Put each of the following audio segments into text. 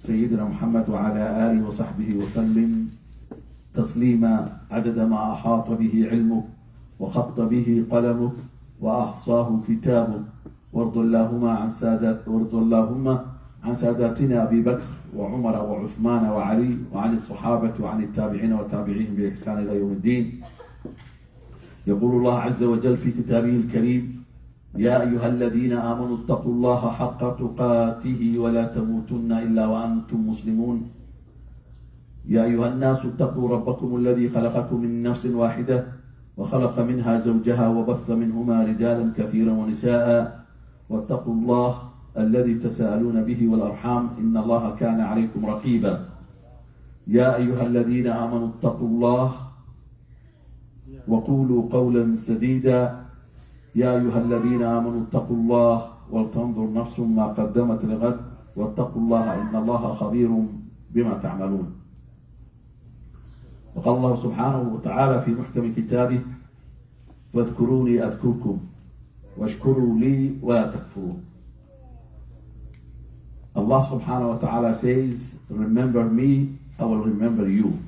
سيدنا محمد وعلى آله وصحبه وسلم تسليما عدد ما أحاط به علمك وخط به قلمك وأحصاه كتابك. وارض اللهم عن ساداتنا أبي بكر وعمر وعثمان وعلي وعن الصحابة وعن التابعين وتابعيهم بإحسان إلى يوم الدين. يقول الله عز وجل في كتابه الكريم: يا أيها الذين آمنوا اتقوا الله حق تقاته ولا تموتن إلا وأنتم مسلمون. يا أيها الناس اتقوا ربكم الذي خلقكم من نفس واحدة وخلق منها زوجها وبث منهما رجالا كثيرا ونساء واتقوا الله الذي تساءلون به والأرحام إن الله كان عليكم رقيبا. يا أيها الذين آمنوا اتقوا الله وقولوا قولا سديدا. يا أيها الذين آمنوا اتقوا الله ولتنظر نفس ما قدمت لغد واتقوا الله إن الله خبير بما تعملون. وقال الله سبحانه وتعالى في محكم كتابه: واذكروني أذكركم واشكروا لي ولا تكفرون. Allah subhanahu wa ta'ala says, remember me, I will remember you.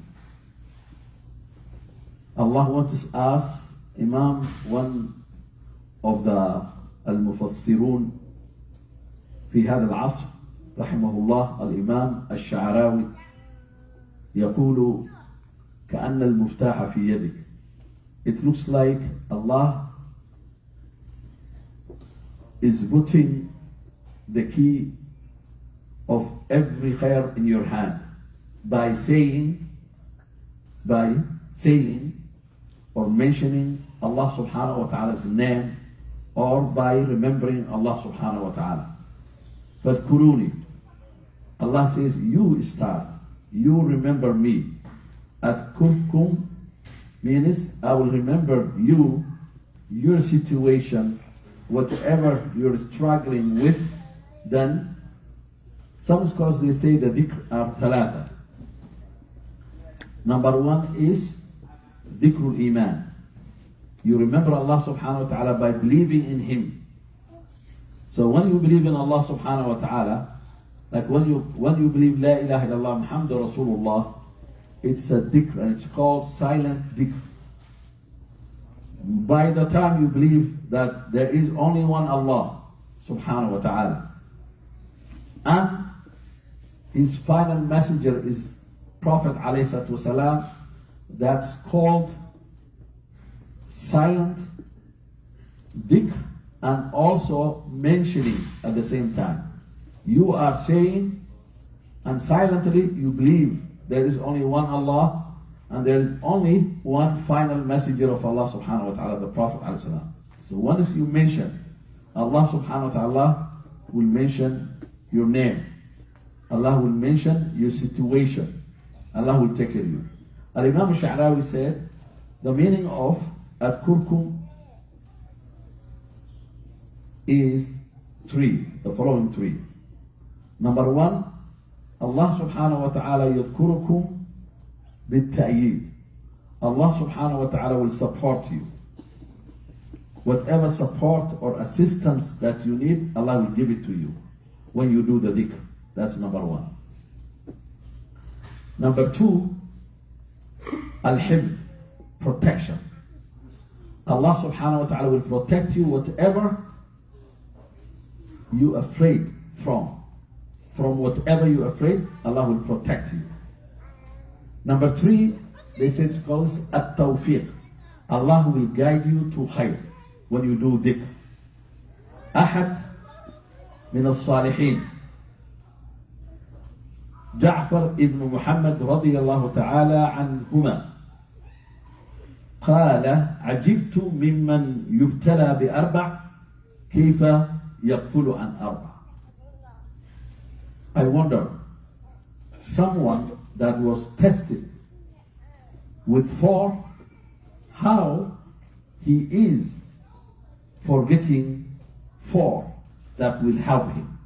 Allah wants us, Imam, one of the المفسرون في هذا العصر رحمه الله الإمام الشعراوي يقول: كأن المفتاح في يدك. It looks like Allah is putting the key of every khair in your hand by saying or mentioning Allah subhanahu wa ta'ala's name, or by remembering Allah subhanahu wa ta'ala. فاذكروني. Allah says, you start, you remember me. أذكركم means I will remember you, your situation, whatever you're struggling with. Then some scholars they say the dhikr are thalatha. Number one is dhikrul iman. You remember Allah subhanahu wa ta'ala by believing in Him. So when you believe in Allah subhanahu wa ta'ala, like when you believe La ilaha illallah Muhammadur Rasulullah, it's a dhikr and it's called silent dhikr. By the time you believe that there is only one Allah subhanahu wa ta'ala, and His final messenger is Prophet alayhi salatu wasalam, that's called silent dhikr, and also mentioning at the same time. You are saying, and silently you believe there is only one Allah and there is only one final messenger of Allah subhanahu wa ta'ala, the Prophet alayhi salam. So once you mention Allah subhanahu wa ta'ala will mention your name, Allah will mention your situation, Allah will take care of you. Al-Imam al-Sha'rawi said the meaning of Adhkurkum is the following three. Number one, Allah subhanahu wa ta'ala yadhkurukum bit-ta'yid. Allah subhanahu wa ta'ala will support you. Whatever support or assistance that you need, Allah will give it to you when you do the dhikr. That's number one. Number two, al-hifd, protection. Allah subhanahu wa ta'ala will protect you whatever you afraid from. From whatever you're afraid, Allah will protect you. Number three, they say it's called at-tawfiq. Allah will guide you to khair when you do dhikr. Ahad min al-salihin, Ja'far ibn Muhammad radiyallahu ta'ala anhuma, قال عجبت ممن يبتلى بأربع كيف يغفل عن أربع. I wonder, someone that was tested with 4, how he is forgetting 4 that will help him.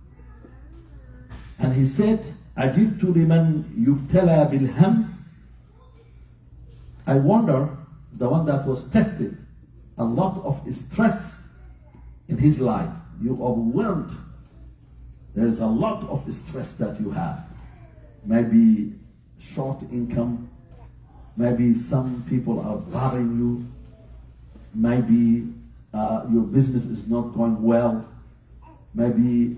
And he said, عجبت لمن يبتلى بالهم. I wonder, the one that was tested, a lot of stress in his life, you overwhelmed. There is a lot of stress that you have. maybe short income, maybe some people are bothering you, maybe your business is not going well, maybe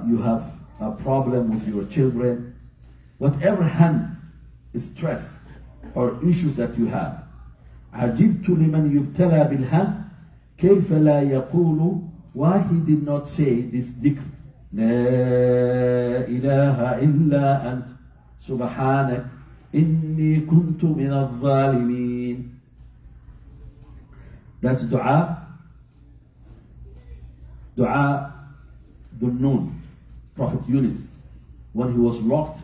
you have a problem with your children, whatever hand stress or issues that you have. عجبت لمن يبتلى بالهم كيف لا يقول. Why he did not say this dhikr, لا إله إلا أنت سبحانك إني كنت من الظالمين. That's dua Dhunnun, Prophet Yunus, when he was locked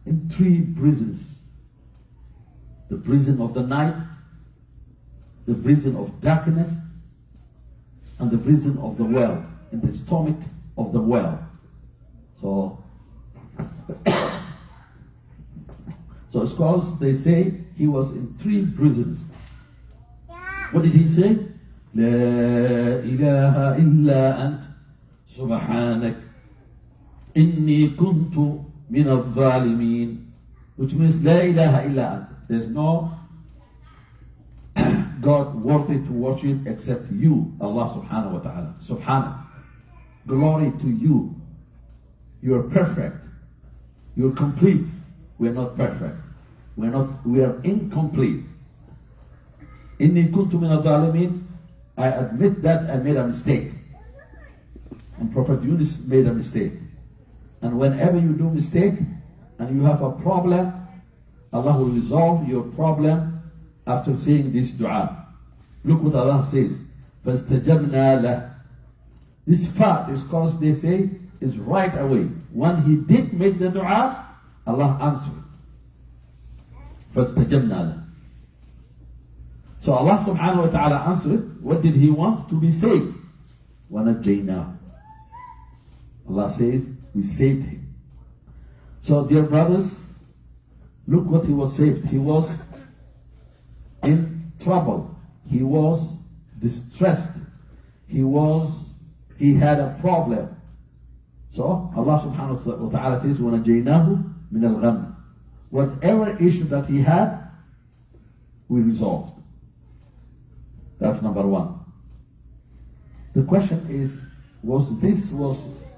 in 3 prisons: the prison of the night, the prison of darkness, and the prison of the well, in the stomach of the well. So scholars, they say he was in 3 prisons. What did he say? لا إله إلا أنت سبحانك إني كنت من الظالمين, which means لا إله إلا أنت. There's no God worthy to worship except you, Allah subhanahu wa ta'ala. Subhanak. Glory to you. You're perfect. You're complete. We're not perfect. We are incomplete. Inni kuntu min al-zalimin. I admit that I made a mistake. And Prophet Yunus made a mistake. And whenever you do mistake and you have a problem, Allah will resolve your problem after saying this dua. Look what Allah says. فَاسْتَجَبْنَا لَهُ. This fact is because they say is right away. When he did make the dua, Allah answered. فَاسْتَجَبْنَا لَهُ. So Allah subhanahu wa ta'ala answered. What did he want? To be saved. وَنَجَّيْنَاهُ. Allah says, we saved him. So dear brothers, look what he was saved. He was in trouble. He was distressed. He had a problem. So Allah subhanahu wa ta'ala says, وَنَجَّيْنَاهُ مِنَ الْغَمِّ. Whatever issue that he had, we resolved. That's number 1. The question is, was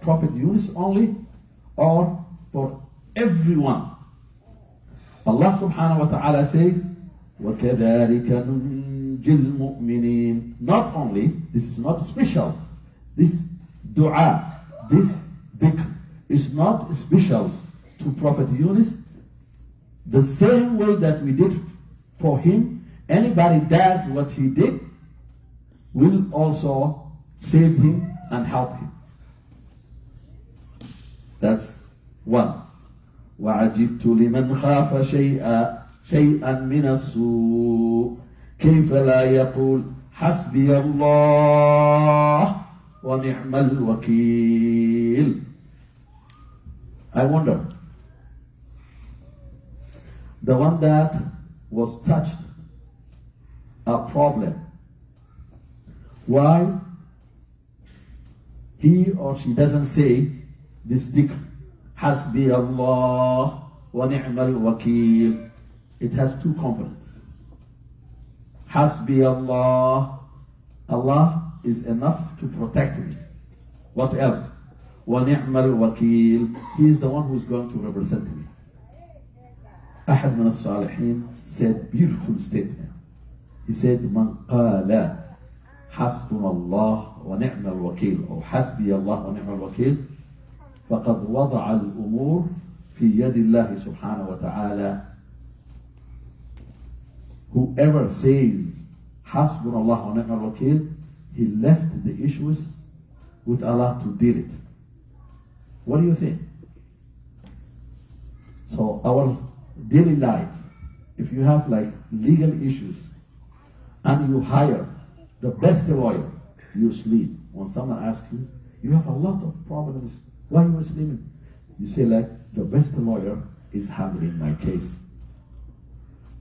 Prophet Yunus only, or for everyone? Allah subhanahu wa ta'ala says, وَكَذَلِكَ نُنْجِي الْمُؤْمِنِينَ. Not only, this is not special. This dua, this dhikr is not special to Prophet Yunus. The same way that we did for him, anybody does what he did, will also save him and help him. That's 1. وَعَجِبْتُ لِمَنْ خَافَ شَيْئًا مِنَ السُّوءِ كَيْفَ لَا يَقُولُ حَسْبِيَ اللَّهُ وَنِعْمَ الْوَكِيلُ. I wonder, the one that was touched a problem, why he or she doesn't say this dhikr, Hasbi Allah wa ni'mal wakil? It has 2 components. Hasbi Allah, Allah is enough to protect me. What else? Wa ni'mal wakil, He is the one who is going to represent me. Ahad min al-Salihin said beautiful statement. He said, Man qala حسبنا الله ونعم الوكيل أو حسبي الله ونعم الوكيل فقد وضع الأمور في يد الله سبحانه وتعالى. Whoever says حسبنا الله ونعم الوكيل, he left the issues with Allah to deal it. What do you think? So our daily life, if you have like legal issues and you hire the best lawyer, you sleep. When someone asks you, you have a lot of problems, why you are sleeping? You say like, the best lawyer is handling my case.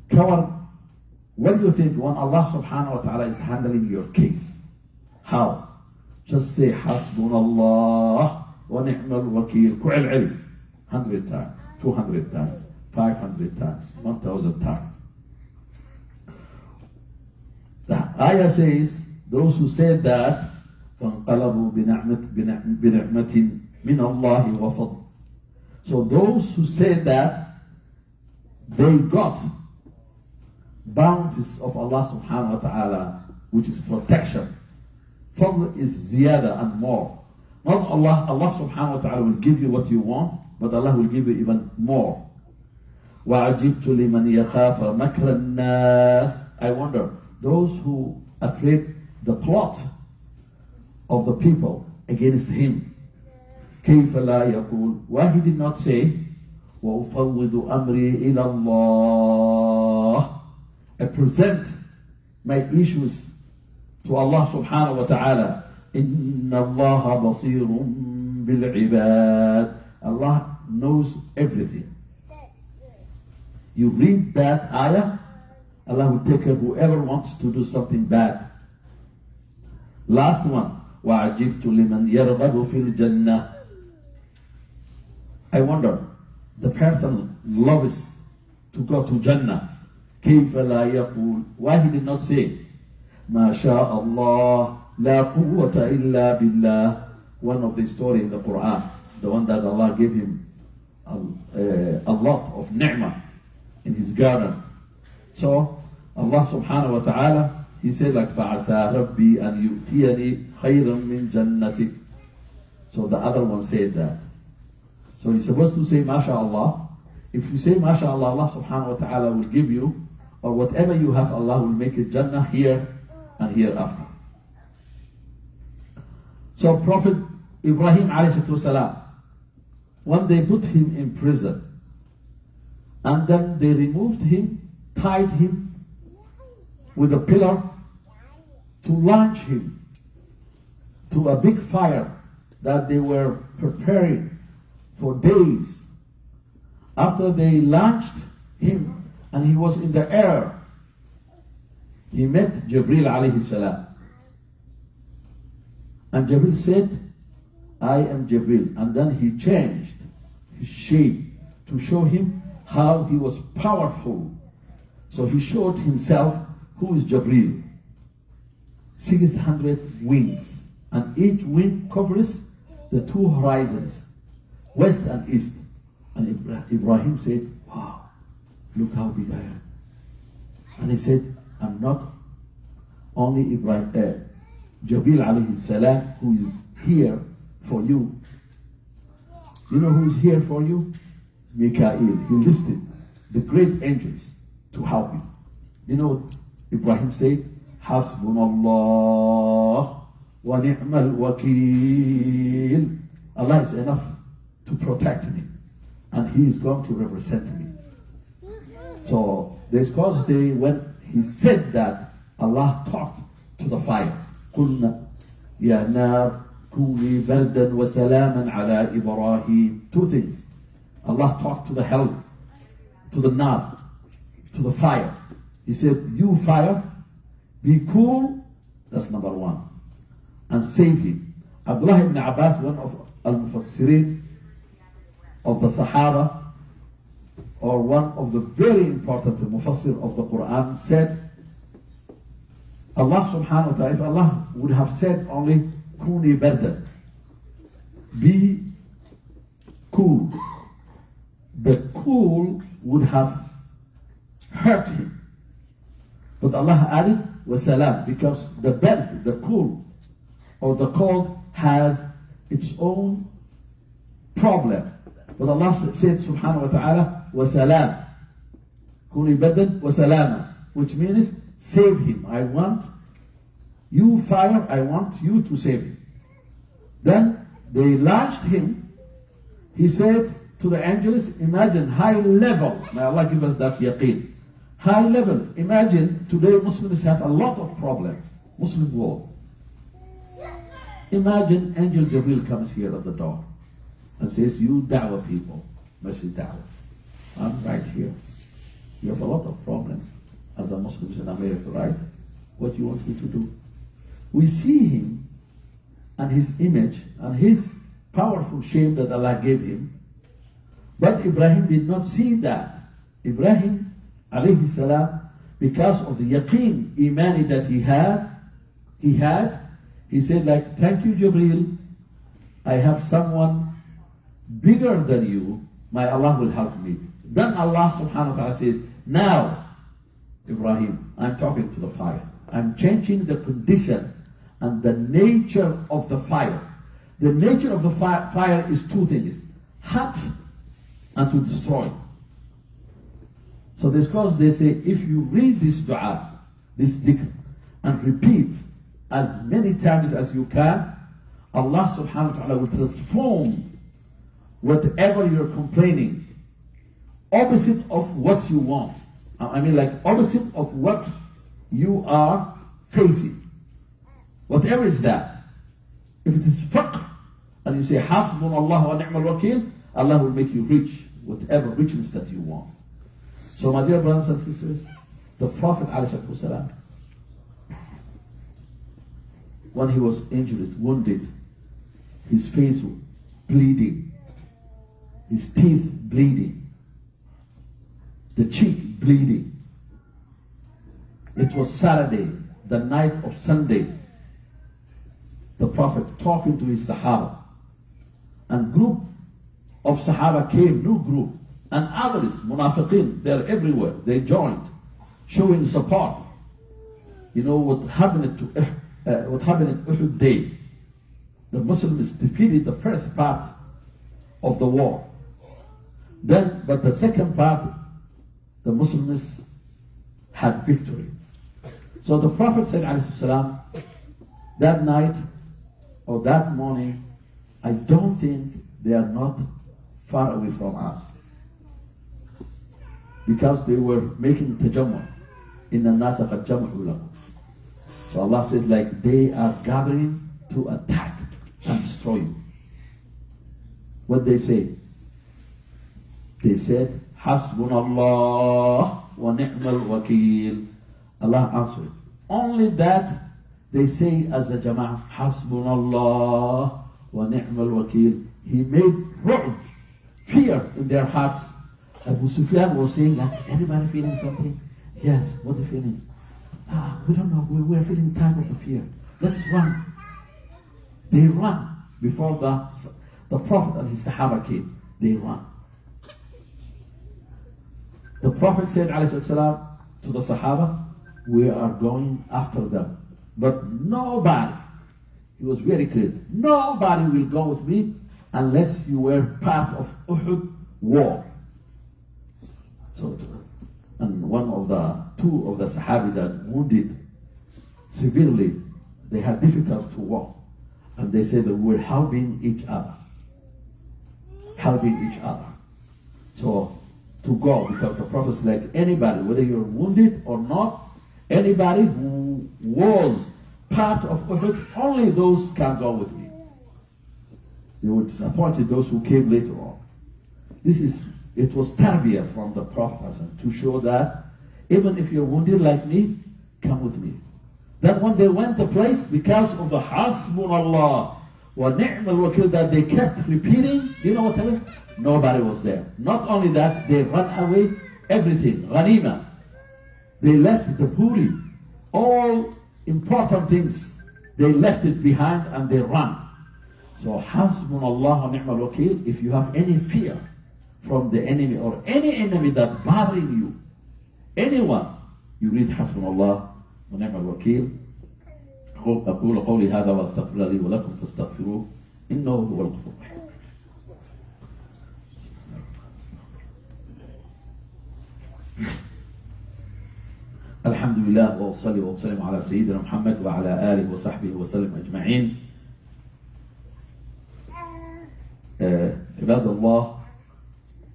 Coward, what do you think when Allah subhanahu wa ta'ala is handling your case? How? Just say, Hasbunallah wa ni'mal wakil. Ku'il ilm. 100 times, 200 times, 500 times, 1,000 times. The ayah says, those who said that, فَانْقَلَبُوا بِنِعْمَةٍ مِنَ اللَّهِ وَفَضْلٍ. So those who said that, they got bounties of Allah subhanahu wa ta'ala, which is protection. Fadl is ziyada and more. Not Allah subhanahu wa ta'ala will give you what you want, but Allah will give you even more. وَعَجِبْتُ لِمَنْ يَخَافَ مَكْرَ النَّاسِ. I wonder, those who afraid the plot of the people against him. كَيْفَ لَا يَقُولُ. Why he did not say, وَأُفَوِّضُ أَمْرِي إِلَى اللَّهِ. I present my issues to Allah subhanahu wa ta'ala. إِنَّ اللَّهَ بَصِيرٌ بِالْعِبَادِ. Allah knows everything. You read that ayah, Allah will take care of whoever wants to do something bad. Last one. وَعَجِبْتُ لِمَنْ يَرْغَبُ فِي الْجَنَّةِ. I wonder, the person loves to go to Jannah. كيف لا يقول. Why he did not say ما شاء الله لا قوة إلا بالله. One of the story in the Quran, the one that Allah gave him a lot of ni'mah in his garden. So Allah subhanahu wa ta'ala, he said like فَعَسَى رَبِّي أَنْ يُؤْتِيَنِي خَيْرًا مِنْ جَنَّتِكَ. So the other one said that. So he's supposed to say MashaAllah. If you say MashaAllah, Allah subhanahu wa ta'ala will give you, or whatever you have, Allah will make it Jannah here and hereafter. So Prophet Ibrahim alayhi salam, when they put him in prison, and then they removed him, tied him with a pillar to launch him to a big fire that they were preparing for days. After they launched him and he was in the air, he met Jibreel alayhi salam. And Jibreel said, I am Jibreel. And then he changed his shape to show him how he was powerful. So he showed himself who is Jibreel. 600 wings. And each wing covers the two horizons, west and east. And Ibrahim said, wow, look how big I am. And he said, I'm not only Jibreel alayhi salam who is here for you. You know who is here for you? Mikael. He listed the great angels to help you. You know what Ibrahim said? Hasbunallah wa ni'mal wakil. Allah is enough to protect me, and He is going to represent me. So there's cause they, when he said that, Allah talked to the fire. قُلْنَا يَا نَارْ كُونِي بَرْدًا وَسَلَامًا عَلَى إِبْرَاهِيمَ. Two things. Allah talked to the hell, to the nar, to the fire. He said, you fire, be cool. That's number one. And save him. Abdullah ibn Abbas, one of al-Mufassirin of the Sahaba, or one of the very important Mufassir of the Quran, said, Allah subhanahu wa ta'ala, if Allah would have said only, Kuni bardan, be cool, the cool would have hurt him. But Allah added, wasalam, because the bad, the cool, or the cold has its own problem. But Allah said subhanahu wa ta'ala, wasalam, kuni badan wasalama, which means save him. I want you fire, I want you to save him. Then they launched him. He said to the angels, imagine high level. May Allah give us that yaqeen. High level. Imagine today Muslims have a lot of problems. Muslim world. Imagine Angel Jibreel comes here at the door and says, you da'wah people, masjid da'wah. I'm right here. You have a lot of problems as a Muslims in America, right? What do you want me to do? We see him and his image and his powerful shape that Allah gave him. But Ibrahim did not see that. Ibrahim alayhi salam, because of the yaqeen, imani that he had, he said like, thank you Jibreel, I have someone bigger than you, my Allah will help me. Then Allah subhanahu wa ta'ala says, now Ibrahim, I'm talking to the fire. I'm changing the condition and the nature of the fire. The nature of the fire is two things: hot and to destroy. So this cause they say, if you read this dua, this dhikr, and repeat as many times as you can, Allah subhanahu wa ta'ala will transform whatever you're complaining, opposite of what you want. I mean, like opposite of what you are facing. Whatever is that. If it is faqr, and you say, Hasbunallah wa ni'mal wakil, Allah will make you rich, whatever richness that you want. So my dear brothers and sisters, the Prophet ﷺ, when he was injured, wounded, his face bleeding, his teeth bleeding, the cheek bleeding. It was Saturday, the night of Sunday. The Prophet talking to his Sahaba, and group of Sahaba came, new group, and others, Munafiqin, they're everywhere. They joined, showing support. You know what happened at Uhud Day? The Muslims defeated the first part of the war. But the second part, the Muslims had victory. So the Prophet said, ﷺ, that night or that morning, I don't think they are not far away from us, because they were making tajammu. Inna nasa qad jama'u lakum. So Allah says, like, they are gathering to attack and destroy you. What they say? They said, Hasbunallah wa ni'mal wakil. Allah answered. Only that they say as a jama'ah, Hasbunallah wa ni'mal wakil. He made ru'b, fear in their hearts. Abu Sufyan was saying, anybody feeling something? Yes, what are you feeling? We don't know, we're feeling tired of the fear. Let's run. They run before the Prophet and his Sahaba came. They run. The Prophet said, ﷺ, to the Sahaba, we are going after them. But nobody, he was very clear, nobody will go with me unless you were part of Uhud war. So, and two of the Sahabi that wounded severely, they had difficulty to walk. And they said that we're helping each other. Helping each other. So, to go, because the Prophet said, like, anybody, whether you're wounded or not, anybody who was part of Uhud, only those can go with me. They were disappointed, those who came later on. It was tarbiyah from the Prophet to show that even if you're wounded like me, come with me. Then when they went to place, because of the Hasbunallah wa ni'mal wakil that they kept repeating, do you know what happened? Nobody was there. Not only that, they ran away everything, ghanima. They left the puri, all important things, they left it behind and they ran. So Hasbunallah wa ni'mal wakil, if you have any fear from the enemy or any enemy that bothering you, anyone, you read Hasbunallah wa ni'mal wakil. أقول قولي هذا وأستغفر لي ولكم فاستغفروه إنه هو الغفور الرحيم. الحمد لله وأصلي وأسلم على سيدنا محمد وعلى آله وصحبه وسلم أجمعين. عباد الله،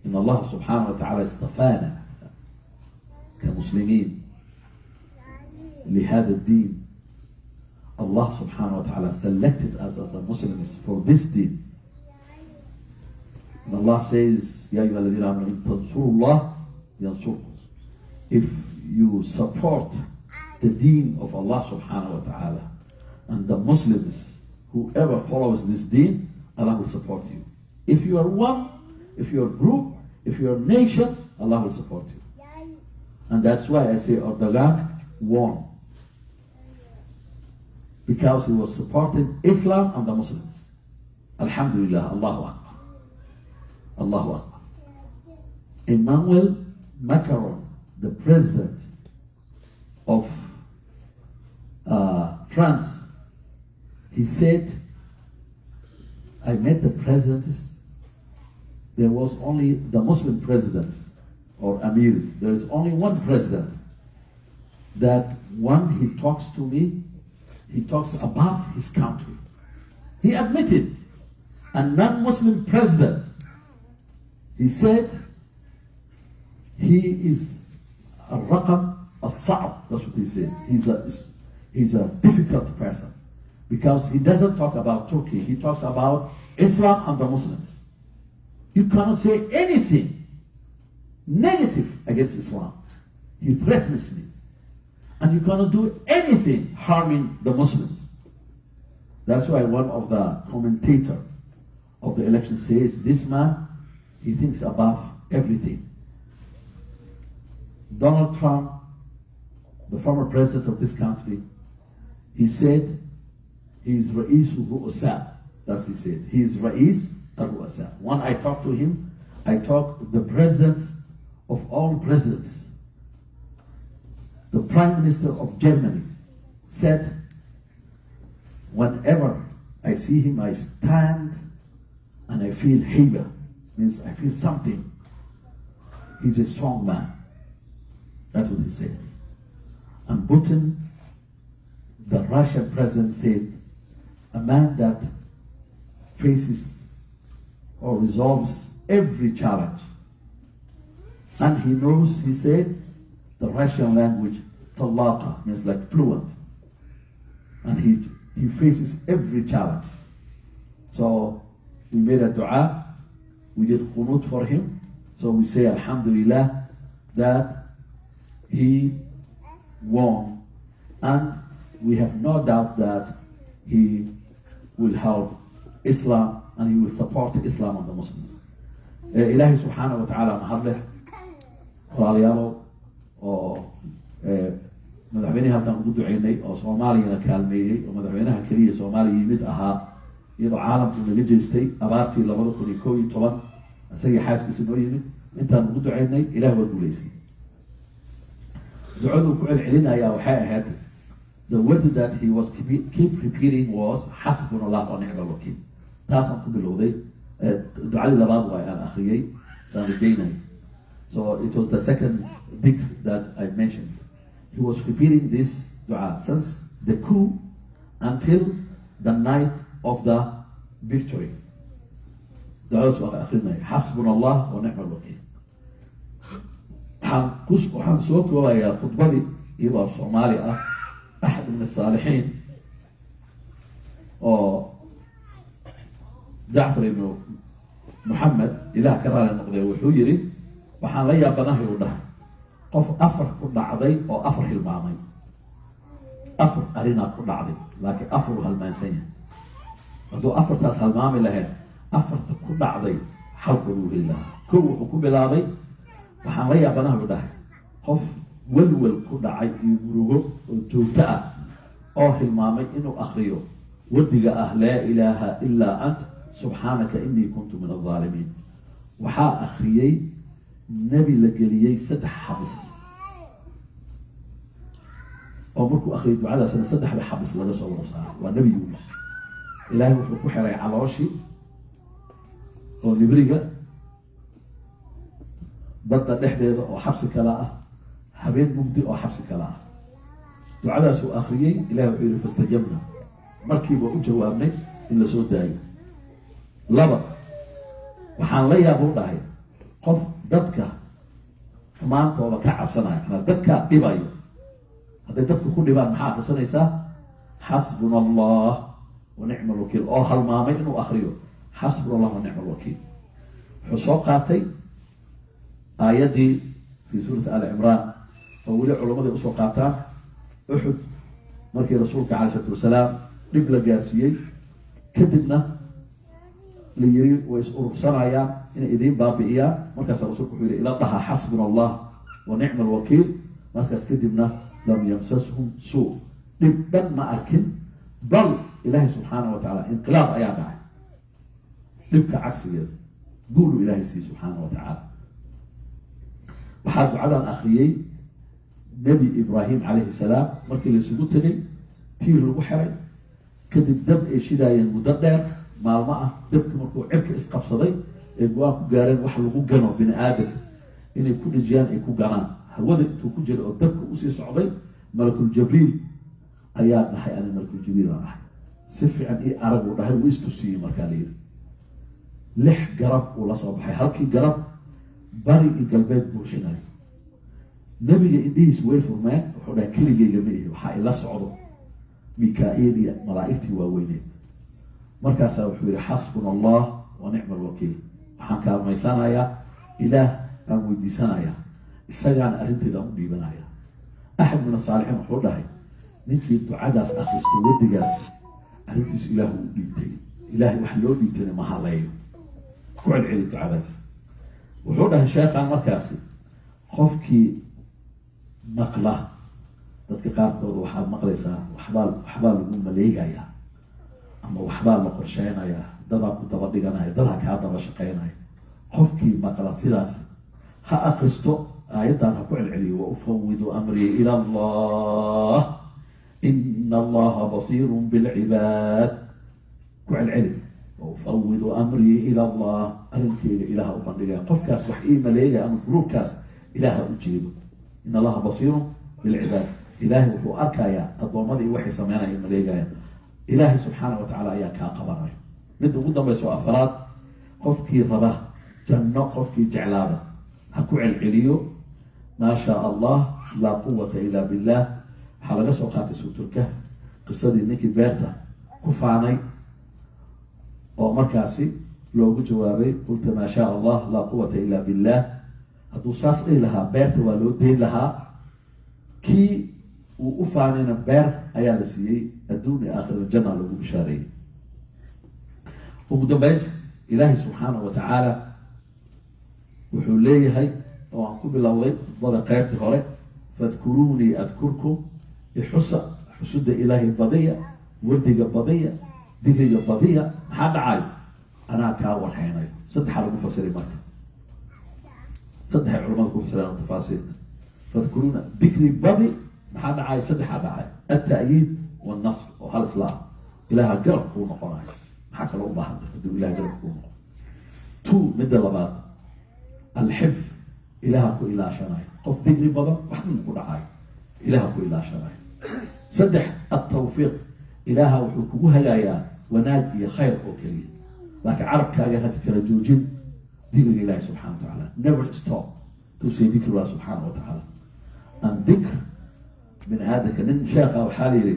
إن الله سبحانه وتعالى اصطفانا كمسلمين لهذا الدين. Allah subhanahu wa ta'ala selected us as Muslims for this deen. And Allah says, Ya ayyuhalladhina amanu in tansurullah yansurkum. If you support the deen of Allah subhanahu wa ta'ala and the Muslims, whoever follows this deen, Allah will support you. If you are one, if you are a group, If you're a nation, Allah will support you. And that's why I say Erdogan won. Because he was supporting Islam and the Muslims. Alhamdulillah, Allahu Akbar. Allahu Akbar. Emmanuel Macron, the president of France, he said, I met the presidents. There was only the Muslim presidents or amirs. There is only one president that when he talks to me, he talks above his country. He admitted a non-Muslim president. He said he is a raqam al-sa'ab. That's what he says. He's a difficult person because he doesn't talk about Turkey. He talks about Islam and the Muslims. You cannot say anything negative against Islam. He threatens me. And you cannot do anything harming the Muslims. That's why one of the commentators of the election says, this man, he thinks above everything. Donald Trump, the former president of this country, he said he is Ra'is al-Ru'asa. That's what he said. He is Ra'is al-Ru'asa. When I talked to him, I talked the president of all presidents. The Prime Minister of Germany said, whenever I see him, I stand and I feel haiba, means I feel something. He's a strong man. That's what he said. And Putin, the Russian president, said, a man that faces or resolves every challenge. And he knows, he said, the Russian language, talaqa, means like fluent. And he faces every challenge. So we made a dua, we did qunut for him. So we say alhamdulillah that he won. And we have no doubt that he will help Islam and he will support Islam and the Muslims. Ilahi subhanahu wa ta'ala mahadleh, walaalayaalo oo madaxweynaha halkan ugu duceynay oo Soomaaliyana kaalmeeyay oo madaxweynaha kaliya Soomaaliya yimid ahaa iyadoo caalamku naga jeestay abaartii 2011 asagii xaaskiisa noo yimid intaan ugu duceynay Ilaah waa guuleysay. Ducadu ku celcelinaya waxay ahayd, the word that he was keep repeating was hasbunallah wa ni'mal wakiil. Taasaan ku bilowday ducadii labaad waa aan akhriyay saan rajaynay. So it was the second dhikr that I mentioned. He was repeating this dua since the coup until the night of the victory. Ducadaas waa akhrinay hasbunallah wa ni'mal wakiil. waxaan soo koobayaa khudbadii iyadoo Soomaali ah أحد من الصالحين جعفر بن محمد إذا كرر النقضي وحجري وحان ليا بناه ودها قف أفر كل عضي أو أفر المامي أفر أرينا كل عضي لكن أفر هالمانسية ودو أفر تاس هالمامي لهن أفر كل عضي حق روح الله كل وحكم العضي وحان ليا بناه ودها قف والول كدعي يبرغو وجوتا أو حلمامي إنه أخريو ودق لا إله إلا أنت سبحانك إني كنت من الظالمين. وحا أخريي نبي لقليي سدح حبس أو مركو أخريتو على سنة سدح بحبس لدى صور صار ونبي يونس إلهي وحكو حري على وشي أو نبريقة ضد نحديد أو حبس كلاء habeen mugdi oo xabsi kala ah. Ducadaas uu akhriyay Ilaahay wuxuu yiri fastajabna, markiiba u jawaabnay in la soo daayo. Laba, waxaan la yaabo dhahay qof dadka xumaantooda ka cabsanaya, dadka dhibayo. Hadday dadku ku dhibaan maxaa akhrisanaysaa? Hasbunallah wa ni'mal wakiil. oo halmaamay inuu akhriyo hasbunallah wa ni'mal wakiil. Wuxuu soo qaatay aayadii في سورة آل عمران أولي علماء أسوأ قاطان أحد مركي رسولك عليه الصلاة والسلام قبل قاسيي كدبنا ليري ويسأل صنايا إن إذين بابئيا مركز رسولك يقول إلى الله حسبنا الله ونعم الوكيل مركز كدبنا لم يمسسهم سوء نبدأ ما أركن بل إلهي سبحانه وتعالى انقلاب أيام معي نبقى عكس ذلك قولوا إلهي سبحانه وتعالى وحاد على الأخريين نبي إبراهيم عليه السلام مركز اللي سيقولتني تير الوحري كدب دب إيشيدايا مدردر مع الماء دبك مركو عرك إسقف صدي إبواك قارين وحلقو قنو بين آدم إن يكون جيان يكون قنان هودك تكون جل دبك أسي صعدي ملك الجبريل أياد نحي أنا ملك الجبريل نحي سفي عن إيه أرغو نحي ويستوسي مركالين لح قرب ولا صباحي هلكي قرب باري قلبات بوحيناي نبي إنديه سوي فرمان وحنا كل جميع وحا إلا صعده ميكائيل ملائكتي ووينيت مركز وحوري حسبنا الله ونعم الوكيل وحان كان ميسانايا إله أمودي سانايا السجان أرنتي دا أمدي بنايا أحد من الصالحين وحور لهي ننكي دعاداس أخرستو ودقاس أرنتيس إله أمديتي إلهي وحلو ديتني محاليو كوعد علي دعاداس وحور لهي شيخان مركزي خفكي مقله dadka qaarkood waxaad maqlaysaa waxbaa lagu maleegaya ama waxbaa la qorsheynaya dadaa ku daba dhiganaya dadaa kaa daba shaqeynaya qofkii maqla sidaas ha akhristo aayaddan ha ku celceliyo wa ufawidu amrii ila allah ina allaha basiirun bilcibaad ku celceli wa ufawidu amrii ila allah arrinkeyga ilaha u bandhigaya qofkaas wax ii maleegaya ama gruubkaas ilaha u jeedo ina allaha basiirun bilcibaad إلهي وحو أركايا الضوامدي وحي سمينا يمليقايا إلهي سبحانه وتعالى يا كاقبراي مدو قدام بيسو أفراد قفكي رباه جنة قفكي جعلابة هكو العليو ما شاء الله لا قوة إلا بالله حلقة سوقات سورة الكهف قصة دي نيكي بيرتا كفاني أو مركاسي لو جوابي قلت ما شاء الله لا قوة إلا بالله هدو ساس إلها بيرتا ولو دي لها كي وأفعلنا بير أيالسي الدنيا آخر الجنة لو بشاري ومدبت إلهي سبحانه وتعالى وحولي هاي طبعا كل بالله بضا قيرت هوري فاذكروني أذكركم حسد إلهي بضية وردي بضية ذكري بضية حد عاي أنا كاور حيني صدح على مفسرين مكة صدح علماء مفسرين التفاصيل فاذكرون ذكري بضي هذا عاي صدح هذا عاي التأييد والنصر وهالإصلاح إله قرب كون قرآن حكى الله بعض إله قرب كون تو مدى لبات الحفظ إلهك إله شناي قف ذكري بضا وحن نقول عاي إلهك إله شناي صدح التوفيق إله وحكوها لايا ونادي خير وكريم لكن عرب كاجا هكذا جوجين ذكر الله سبحانه وتعالى never stop to say ذكر الله سبحانه وتعالى أن ذكر من هذا كان شيخ أو حالي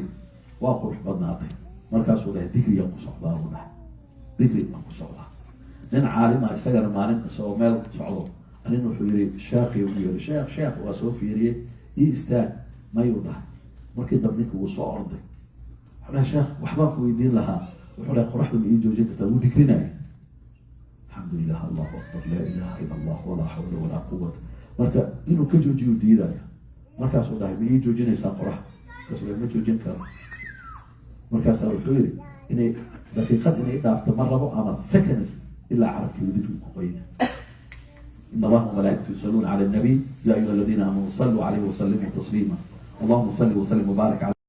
واقف بدناطي مركز ولا ذكري ينقص عضاه ولا ذكري ينقص عضاه من عالم يستجر مالك سو مال صعده أنا إنه حيري شاقي ويقول شيخ وسوف يري يستاج ما يوضح مركز دبنك وصو أرضي حنا شيخ وحباك ويدين لها وحنا قرحت من إيجو جنة وذكرنا الحمد لله الله أكبر لا إله إلا الله ولا حول ولا قوة مركز إنه كجو جيو ديرايا مركز وده بيجو جنة ساقرح بس ولا مجو جنة مركز الحويري إني دقيقة إني إذا افتمروا أما سكنس إلا عرف يوديكم قوية إن الله وملائكته يصلون على النبي يا أيها الذين آمنوا صلوا عليه وسلموا تسليما اللهم صل وسلم وبارك على